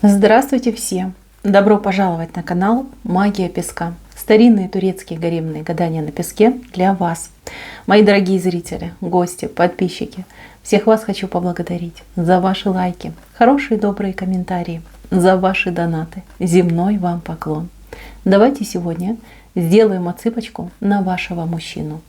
Здравствуйте все! Добро пожаловать на канал Магия Песка. Старинные турецкие гаремные гадания на песке для вас. Мои дорогие зрители, гости, подписчики, всех вас хочу поблагодарить за ваши лайки, хорошие добрые комментарии, за ваши донаты. Земной вам поклон. Давайте сегодня сделаем отсыпочку на вашего мужчину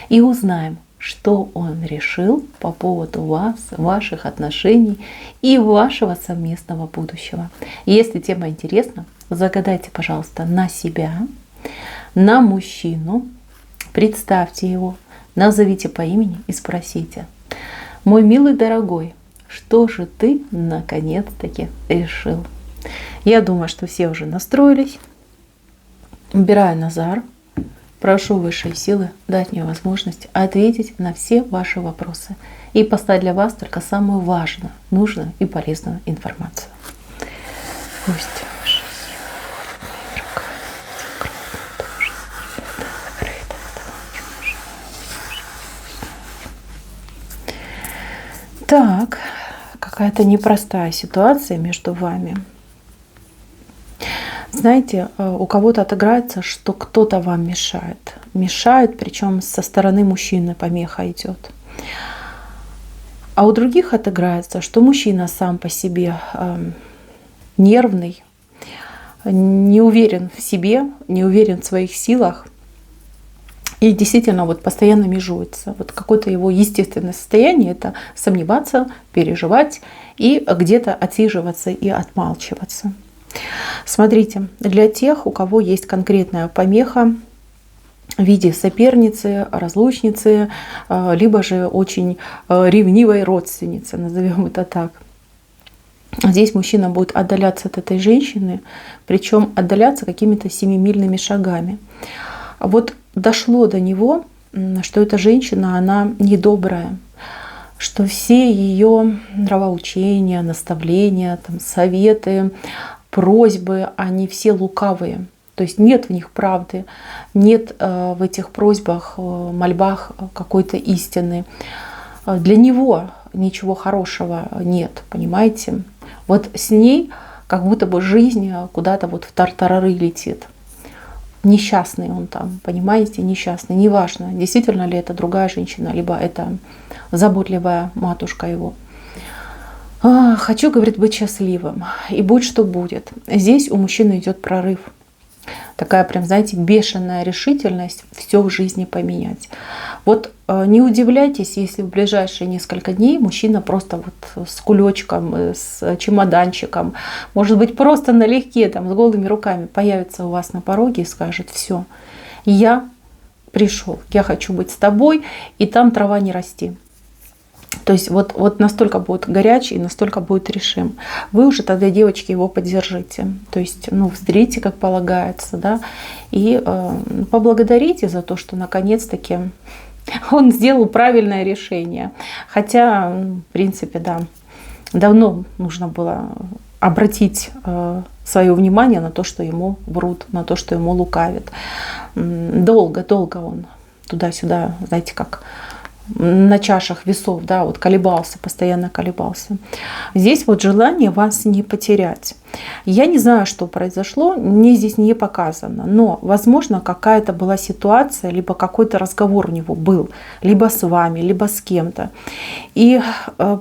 и узнаем, что он решил по поводу вас, ваших отношений и вашего совместного будущего. Если тема интересна, загадайте, пожалуйста, на себя, на мужчину, представьте его, назовите по имени и спросите: мой милый дорогой, что же ты наконец-таки решил? Я думаю, что все уже настроились. Убираю Назар. Прошу высшие силы дать мне возможность ответить на все ваши вопросы и поставить для вас только самую важную, нужную и полезную информацию. Пусть высшие силы Так, какая-то непростая ситуация между вами. Знаете, у кого-то отыграется, что кто-то вам мешает. Мешает, причем со стороны мужчины помеха идет. А у других отыграется, что мужчина сам по себе нервный, не уверен в себе, не уверен в своих силах. И действительно вот постоянно межуется. Вот какое-то его естественное состояние — это сомневаться, переживать и где-то отсиживаться и отмалчиваться. Смотрите, для тех, у кого есть конкретная помеха в виде соперницы, разлучницы, либо же очень ревнивой родственницы, назовем это так. Здесь мужчина будет отдаляться от этой женщины, причем отдаляться какими-то семимильными шагами. Вот дошло до него, что эта женщина, она недобрая, что все ее нравоучения, наставления, там, советы, просьбы, они все лукавые. То есть нет в них правды, нет в этих просьбах, мольбах какой-то истины. Для него ничего хорошего нет, понимаете? Вот с ней как будто бы жизнь куда-то вот в тартарары летит. Несчастный он там, понимаете, несчастный. Неважно, действительно ли это другая женщина, либо это заботливая матушка его. Хочу, говорит, быть счастливым. И будь что будет. Здесь у мужчины идет прорыв. Такая прям, знаете, бешеная решительность все в жизни поменять. Вот не удивляйтесь, если в ближайшие несколько дней мужчина просто вот с кулечком, с чемоданчиком, может быть, просто налегке, там, с голыми руками появится у вас на пороге и скажет: все, я пришел, я хочу быть с тобой, и там трава не расти. То есть вот настолько будет горячий, настолько будет решим. Вы уже тогда, девочки, его поддержите. То есть, вздрите, как полагается, да, и поблагодарите за то, что наконец-таки он сделал правильное решение. Хотя, в принципе, да, давно нужно было обратить свое внимание на то, что ему врут, на то, что ему лукавят. Долго он туда-сюда, знаете, как на чашах весов, да, вот колебался, постоянно колебался. Здесь вот желание вас не потерять. Я не знаю, что произошло, мне здесь не показано, но, возможно, какая-то была ситуация, либо какой-то разговор у него был, либо с вами, либо с кем-то. И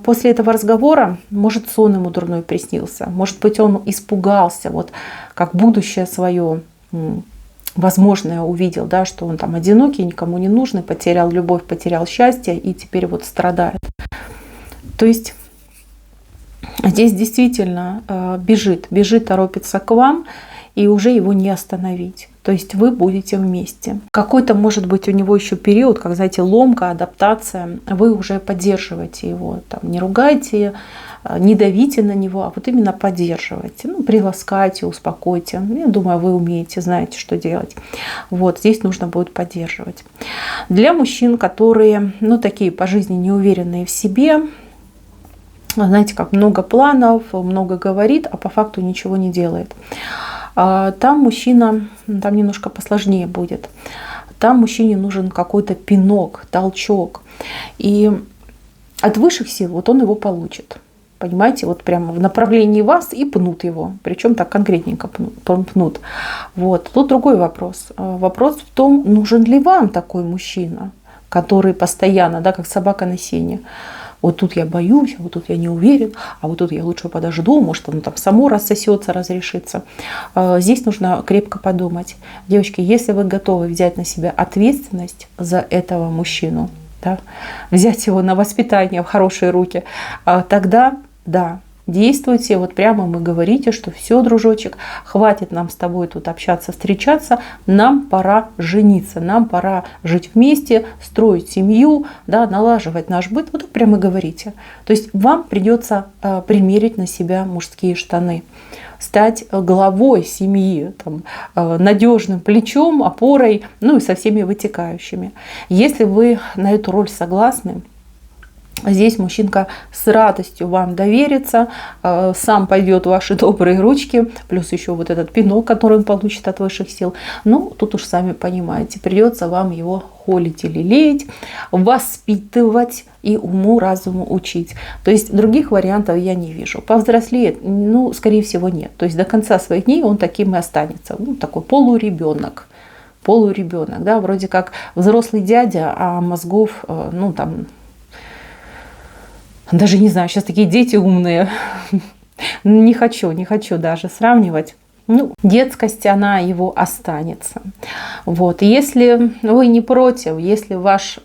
после этого разговора, может, сон ему дурной приснился, может быть, он испугался, вот как будущее свое возможное увидел, да, что он там одинокий, никому не нужный, потерял любовь, потерял счастье и теперь вот страдает. То есть здесь действительно бежит, торопится к вам, и уже его не остановить. То есть вы будете вместе. Какой-то, может быть, у него еще период, как, знаете, ломка, адаптация. Вы уже поддерживаете его, там, не ругайте, не давите на него, а вот именно поддерживайте. Приласкайте, успокойте. Я думаю, вы умеете, знаете, что делать. Вот здесь нужно будет поддерживать. Для мужчин, которые, такие по жизни неуверенные в себе, знаете, как много планов, много говорит, а по факту ничего не делает. Там мужчина, там немножко посложнее будет. Там мужчине нужен какой-то пинок, толчок. И от высших сил вот он его получит. понимаете, вот прямо в направлении вас и пнут его, причем так конкретненько пнут. Вот. Тут другой вопрос. Вопрос в том, нужен ли вам такой мужчина, который постоянно, да, как собака на сене. Вот тут я боюсь, а вот тут я не уверен, а вот тут я лучше подожду, может, оно там само рассосется, разрешится. Здесь нужно крепко подумать. Девочки, если вы готовы взять на себя ответственность за этого мужчину, да, взять его на воспитание в хорошие руки, тогда да, действуйте, вот прямо мы говорите, что все, дружочек, хватит нам с тобой тут общаться, встречаться, нам пора жениться, нам пора жить вместе, строить семью, да, налаживать наш быт. Вот прямо говорите. То есть вам придется примерить на себя мужские штаны, стать главой семьи, там, надежным плечом, опорой, ну и со всеми вытекающими. Если вы на эту роль согласны, здесь мужчинка с радостью вам доверится, сам пойдет в ваши добрые ручки, плюс еще вот этот пинок, который он получит от высших сил. Ну, тут уж сами понимаете, придется вам его холить или лелеять, воспитывать и уму-разуму учить. То есть других вариантов я не вижу. Повзрослеет, ну, скорее всего, нет. То есть до конца своих дней он таким и останется. Ну, такой полуребенок. Полуребенок, да, вроде как взрослый дядя, а мозгов, ну, там, даже не знаю, сейчас такие дети умные. Не хочу даже сравнивать. Ну, детскость, она его останется. Вот. Если вы не против, если ваш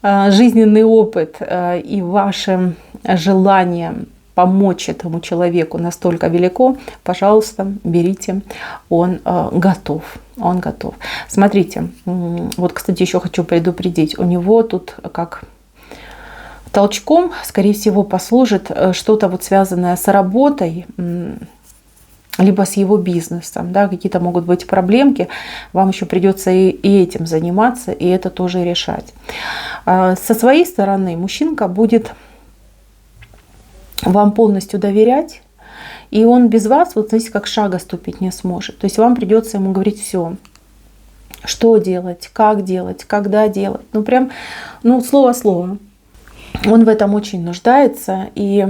жизненный опыт и ваше желание помочь этому человеку настолько велико, пожалуйста, берите, он готов. Он готов. Смотрите, вот, кстати, еще хочу предупредить, у него тут как толчком, скорее всего, послужит что-то вот связанное с работой, либо с его бизнесом, да, какие-то могут быть проблемки, вам еще придется и этим заниматься, и это тоже решать. Со своей стороны мужчинка будет вам полностью доверять, и он без вас, вот знаете, как шага ступить не сможет. То есть вам придется ему говорить все, что делать, как делать, когда делать. Ну прям, ну слово-слово. Он в этом очень нуждается. И,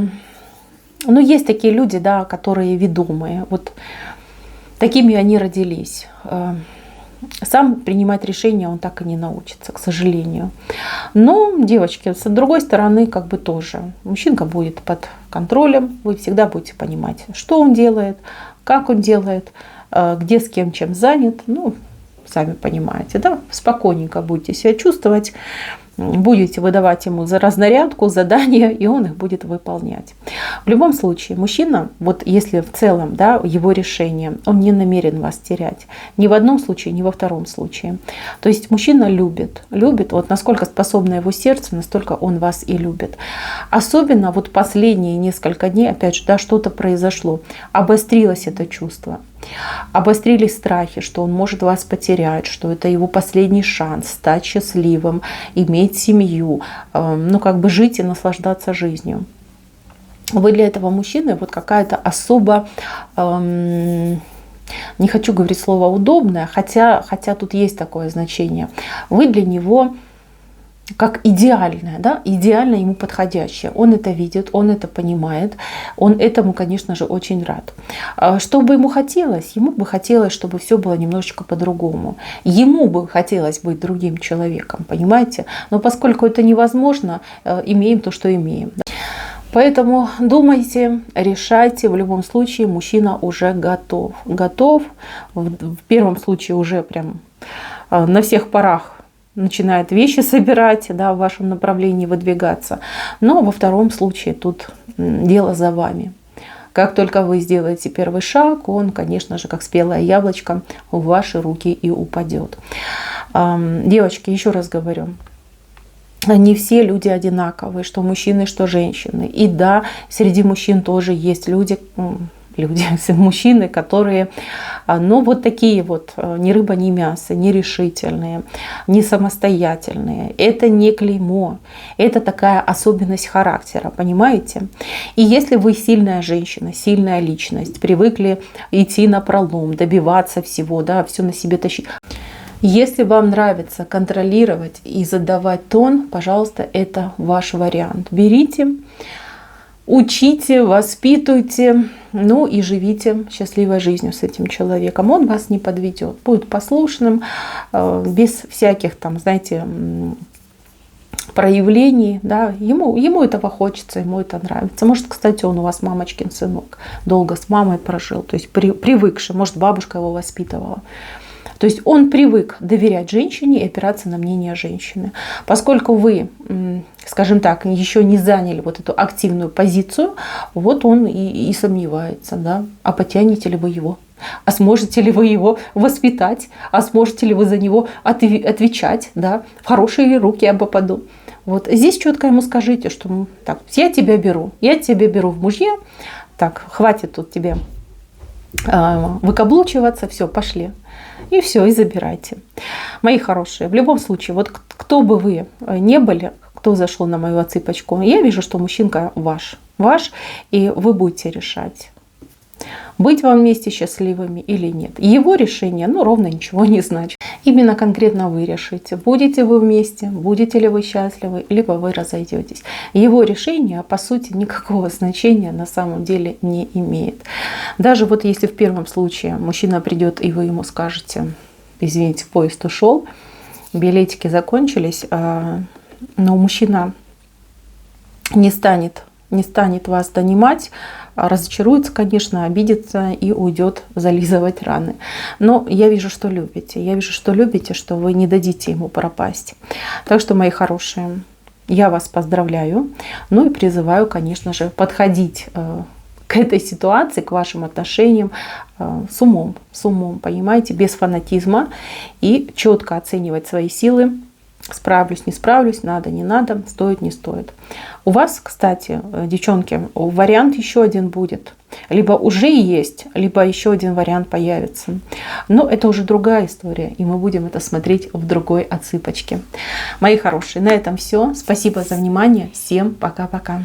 ну, есть такие люди, да, которые ведомые. Вот такими они родились. Сам принимать решения он так и не научится, к сожалению. Но, девочки, с другой стороны, как бы тоже. Мужчинка будет под контролем, вы всегда будете понимать, что он делает, как он делает, где с кем чем занят. Ну, сами понимаете, да, спокойненько будете себя чувствовать. Будете выдавать ему за разнарядку, задания, и он их будет выполнять. В любом случае, мужчина, вот если в целом, да, его решение, он не намерен вас терять. Ни в одном случае, ни во втором случае. То есть мужчина любит, вот насколько способно его сердце, настолько он вас и любит. Особенно вот последние несколько дней, опять же, да, что-то произошло, обострилось это чувство. Обострились страхи, что он может вас потерять, что это его последний шанс стать счастливым, иметь семью, ну как бы жить и наслаждаться жизнью. Вы для этого мужчины вот какая-то особо, не хочу говорить слово удобное, хотя тут есть такое значение. Вы для него как идеальное, да, идеально ему подходящее. Он это видит, он это понимает, он этому, конечно же, очень рад. Что бы ему хотелось? Ему бы хотелось, чтобы все было немножечко по-другому. Ему бы хотелось быть другим человеком, понимаете? Но поскольку это невозможно, имеем то, что имеем. Поэтому думайте, решайте. В любом случае мужчина уже готов. Готов. В первом случае уже прям на всех парах начинает вещи собирать, да, в вашем направлении выдвигаться. Но во втором случае тут дело за вами. Как только вы сделаете первый шаг, он, конечно же, как спелое яблочко, в ваши руки и упадет. Девочки, еще раз говорю, не все люди одинаковые, что мужчины, что женщины. И да, среди мужчин тоже есть мужчины, которые, ну, вот такие вот, ни рыба, ни мясо, нерешительные, не самостоятельные. Это не клеймо, это такая особенность характера, понимаете? И если вы сильная женщина, сильная личность, привыкли идти напролом, добиваться всего, да, все на себе тащить, Если вам нравится контролировать и задавать тон, пожалуйста, это ваш вариант. Берите, учите, воспитывайте, ну и живите счастливой жизнью с этим человеком. Он вас не подведет, будет послушным, без всяких там, знаете, проявлений, да, ему этого хочется, ему это нравится. Может, кстати, он у вас мамочкин сынок, долго с мамой прожил, то есть привыкший, может, бабушка его воспитывала. То есть он привык доверять женщине и опираться на мнение женщины. Поскольку вы, скажем так, еще не заняли вот эту активную позицию, вот он и сомневается, да, а потянете ли вы его? А сможете ли вы его воспитать? А сможете ли вы за него отвечать? Да? В хорошие руки я попаду. Вот здесь четко ему скажите, что так, я тебя беру в мужья, так, хватит тут тебе выкаблучиваться, все, пошли. И все, и забирайте. Мои хорошие, в любом случае, вот кто бы вы не были, кто зашел на мою отсыпочку, я вижу, что мужчинка ваш, и вы будете решать, быть вам вместе счастливыми или нет. Его решение, ровно ничего не значит. Именно конкретно вы решите, будете вы вместе, будете ли вы счастливы, либо вы разойдетесь. Его решение, по сути, никакого значения на самом деле не имеет. Даже вот если в первом случае мужчина придет, и вы ему скажете: извините, поезд ушел, билетики закончились, но мужчина не станет вас донимать, разочаруется, конечно, обидится и уйдет зализывать раны. Но я вижу, что любите. Я вижу, что любите, что вы не дадите ему пропасть. Так что, мои хорошие, я вас поздравляю. Ну и призываю, конечно же, подходить к этой ситуации, к вашим отношениям с умом, понимаете, без фанатизма и четко оценивать свои силы. Справлюсь, не справлюсь, надо, не надо, стоит, не стоит. У вас, кстати, девчонки, вариант еще один будет. Либо уже есть, либо еще один вариант появится. Но это уже другая история, и мы будем это смотреть в другой отсыпочке. Мои хорошие, на этом все. Спасибо за внимание. Всем пока-пока.